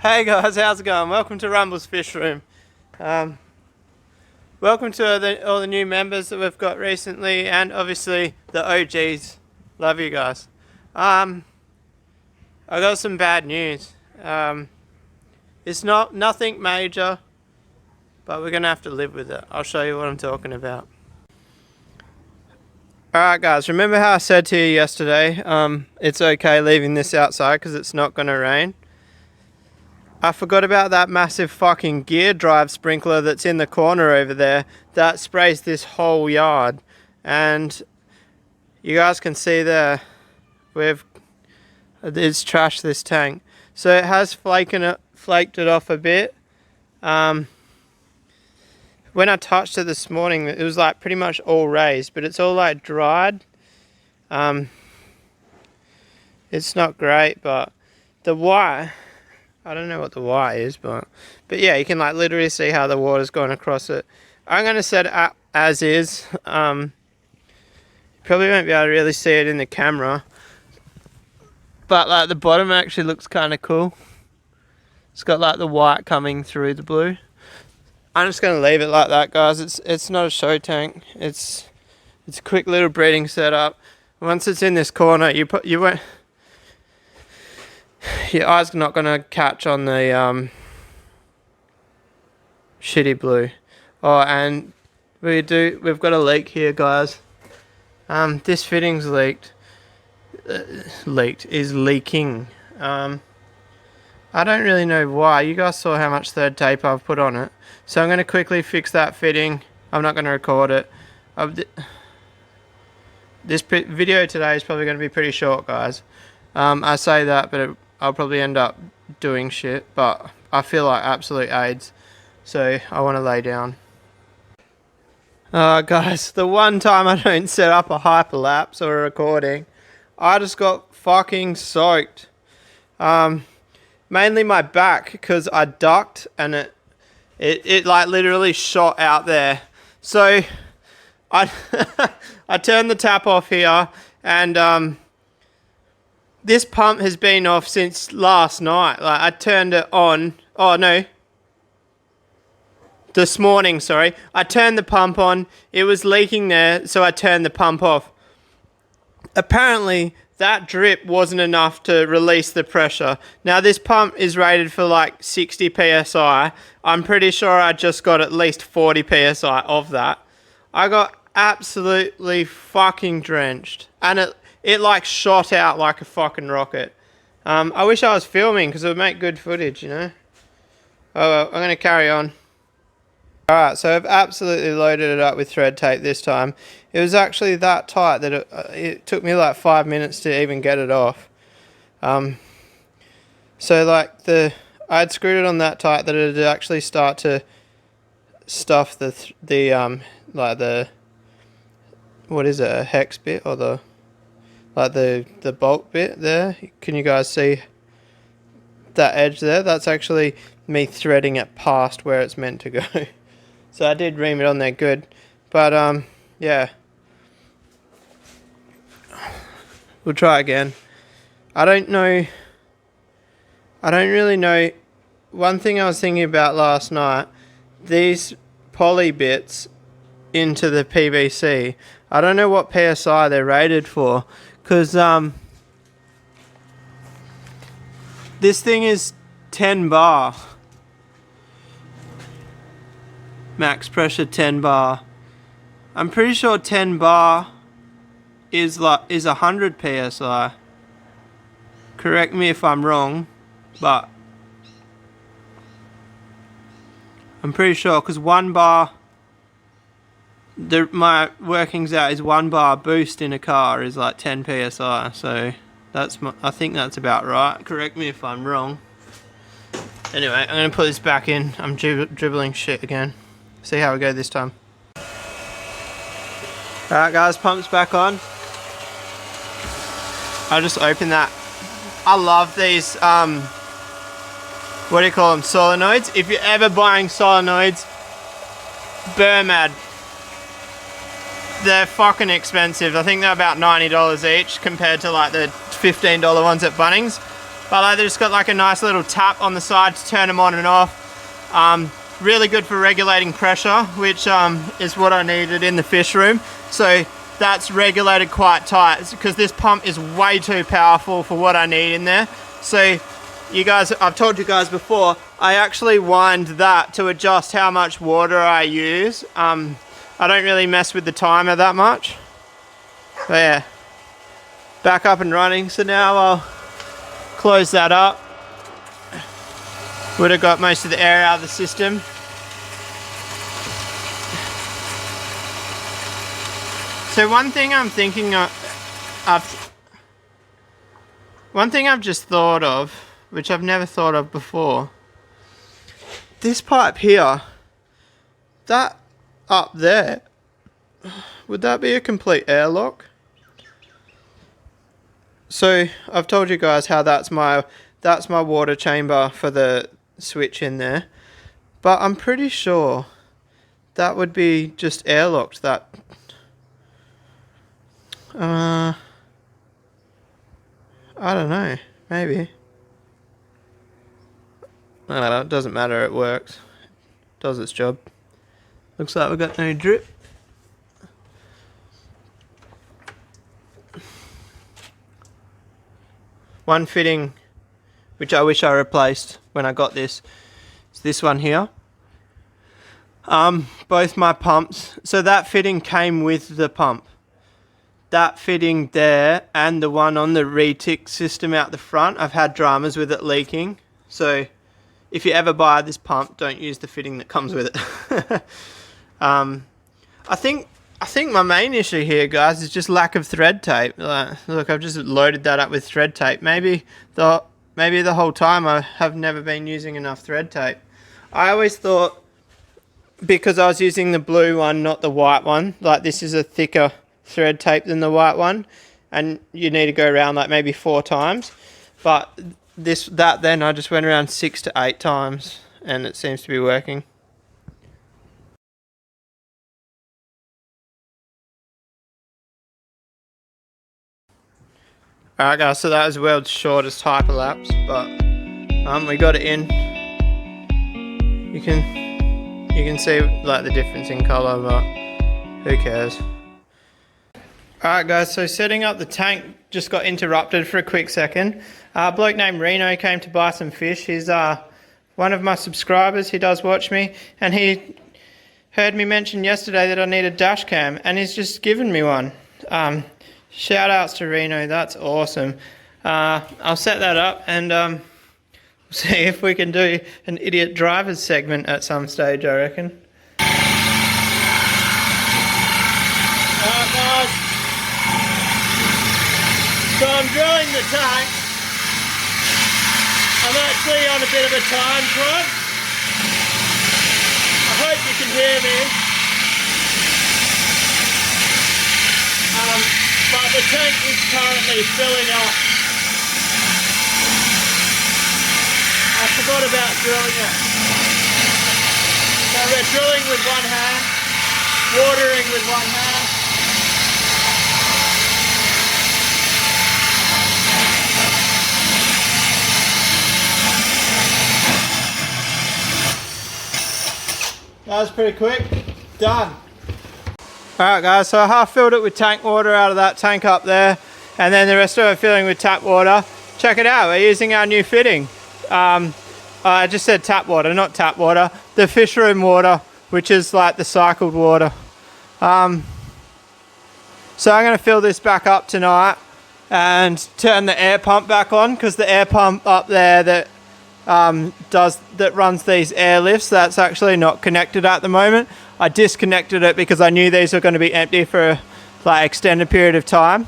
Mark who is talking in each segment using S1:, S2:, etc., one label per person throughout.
S1: Hey guys, how's it going? Welcome to Rumble's Fish Room. Welcome to all the new members that we've got recently, and obviously the OGs. Love you guys. I got some bad news. It's nothing major, but we're gonna have to live with it. I'll show you what I'm talking about. Alright guys, remember how I said to you yesterday, it's okay leaving this outside because it's not gonna rain? I forgot about that massive fucking gear drive sprinkler that's in the corner over there that sprays this whole yard. And you guys can see there, it's trashed this tank. So it has flaked it off a bit. When I touched it this morning, it was like pretty much all raised, but it's all like dried. It's not great, but the white, I don't know what the white is, but yeah, you can like literally see how the water's going across it. I'm going to set it up as is. You probably won't be able to really see it in the camera, but like the bottom actually looks kind of cool. It's got like the white coming through the blue. I'm just going to leave it like that, guys. It's not a show tank. It's a quick little breeding setup. Once it's in this corner, you won't. Your eye's not going to catch on the shitty blue. Oh, and we've got a leak here, guys. This fitting's leaking. I don't really know why. You guys saw how much third tape I've put on it. So I'm going to quickly fix that fitting. I'm not going to record it. This video today is probably going to be pretty short, guys. I say that, but I'll probably end up doing shit, but I feel like absolute AIDS, so I want to lay down. Guys, the one time I don't set up a hyperlapse or a recording, I just got fucking soaked. Mainly my back, because I ducked and it like literally shot out there. So I I turned the tap off here, and this pump has been off since last night. Like, I turned it on. Oh, no. This morning, sorry. I turned the pump on. It was leaking there, so I turned the pump off. Apparently, that drip wasn't enough to release the pressure. Now, this pump is rated for like 60 PSI. I'm pretty sure I just got at least 40 PSI of that. I got absolutely fucking drenched. And it like shot out like a fucking rocket. I wish I was filming because it would make good footage, you know. Oh well, I'm going to carry on. Alright, so I've absolutely loaded it up with thread tape this time. It was actually that tight that it took me like 5 minutes to even get it off. So like I'd screwed it on that tight that it'd actually start to stuff the what is it, a hex bit, or the bolt bit there. Can you guys see that edge there? That's actually me threading it past where it's meant to go. So I did ream it on there good. But yeah. We'll try again. I don't really know. One thing I was thinking about last night, these poly bits into the PVC, I don't know what PSI they're rated for, because this thing is 10 bar. Max pressure 10 bar. I'm pretty sure 10 bar is 100 PSI. Correct me if I'm wrong, but I'm pretty sure, because 1 bar, my workings out is 1 bar boost in a car is like 10 PSI, so I think that's about right. Correct me if I'm wrong. Anyway, I'm going to put this back in. I'm dribbling shit again. See how we go this time. Alright guys, pump's back on. I just opened that. I love these, what do you call them, solenoids. If you're ever buying solenoids, Burmad. They're fucking expensive. I think they're about $90 each compared to like the $15 ones at Bunnings. but like, they've just got like a nice little tap on the side to turn them on and off. Really good for regulating pressure, which is what I needed in the fish room. So that's regulated quite tight because this pump is way too powerful for what I need in there. So you guys, I've told you guys before, I actually wind that to adjust how much water I use. I don't really mess with the timer that much. But yeah, back up and running. So now I'll close that up. Would have got most of the air out of the system. So one thing I'm thinking one thing I've just thought of, which I've never thought of before. This pipe here, that up there, would that be a complete airlock? So I've told you guys how that's my water chamber for the switch in there, but I'm pretty sure that would be just airlocked. That I don't know, maybe. I don't know, it doesn't matter, it works. It does its job. Looks like we've got no drip. One fitting which I wish I replaced when I got this is this one here. Both my pumps, so that fitting came with the pump. That fitting there and the one on the retic system out the front, I've had dramas with it leaking. So if you ever buy this pump, don't use the fitting that comes with it. I think my main issue here, guys, is just lack of thread tape. Look, I've just loaded that up with thread tape. Maybe the whole time I have never been using enough thread tape. I always thought, because I was using the blue one, not the white one, like this is a thicker thread tape than the white one, and you need to go around like maybe 4 times. But then I just went around 6 to 8 times, and it seems to be working. Alright guys, so that was the world's shortest hyperlapse, but we got it in. You can see like the difference in colour, but who cares? Alright guys, so setting up the tank just got interrupted for a quick second. A bloke named Reno came to buy some fish. He's one of my subscribers. He does watch me, and he heard me mention yesterday that I need a dash cam, and he's just given me one. Shout outs to Reno, that's awesome. I'll set that up and see if we can do an idiot drivers segment at some stage, I reckon. Alright guys, so I'm drilling the tank. I'm actually on a bit of a time crunch. I hope you can hear me. But the tank is currently filling up. I forgot about drilling it. So we're drilling with one hand, watering with one hand. That was pretty quick. Done. Alright guys, so I half filled it with tank water out of that tank up there, and then the rest of it filling with tap water. Check it out, we're using our new fitting. I just said tap water, not tap water. The fish room water, which is like the cycled water. So I'm going to fill this back up tonight and turn the air pump back on, because the air pump up there that runs these air lifts, that's actually not connected at the moment. I disconnected it because I knew these were going to be empty for like extended period of time.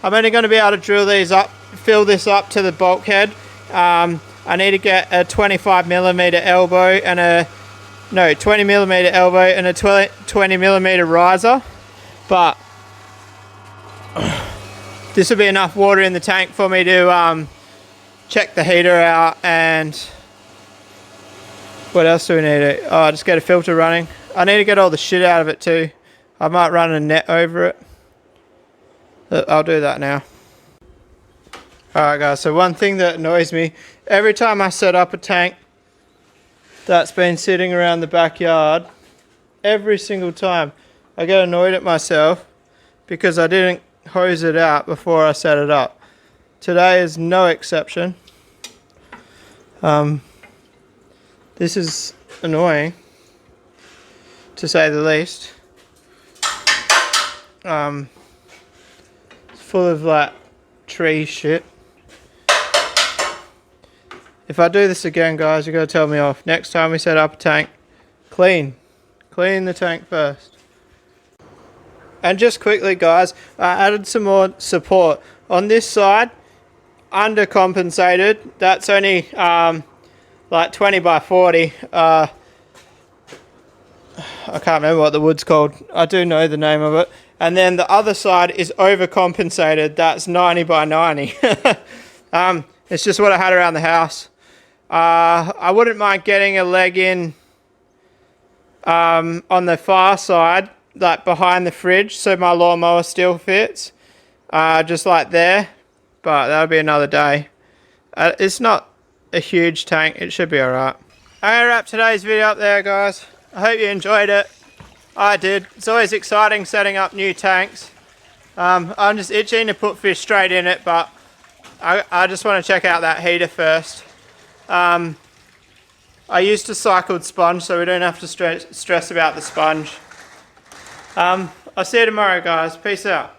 S1: I'm only going to be able to drill these up, fill this up to the bulkhead. I need to get a 25mm elbow and a 20mm elbow and a 20mm riser, but this will be enough water in the tank for me to check the heater out. And what else do we need? Just get a filter running. I need to get all the shit out of it too. I might run a net over it. I'll do that now. Alright guys, so one thing that annoys me, every time I set up a tank that's been sitting around the backyard, every single time I get annoyed at myself because I didn't hose it out before I set it up. Today is no exception. This is annoying, to say the least. It's full of like tree shit. If I do this again, guys, you gotta tell me off. Next time we set up a tank, clean the tank first. And just quickly, guys, I added some more support on this side. Undercompensated. That's only like 20 by 40. I can't remember what the wood's called. I do know the name of it. And then the other side is overcompensated. That's 90 by 90. It's just what I had around the house. I wouldn't mind getting a leg in on the far side, like behind the fridge, so my lawnmower still fits, just like there. But that'll be another day. It's not a huge tank. It should be alright. I'm going to wrap today's video up there, guys. I hope you enjoyed it. I did. It's always exciting setting up new tanks. I'm just itching to put fish straight in it, but I just want to check out that heater first. I used a cycled sponge, so we don't have to stress about the sponge. I'll see you tomorrow, guys. Peace out.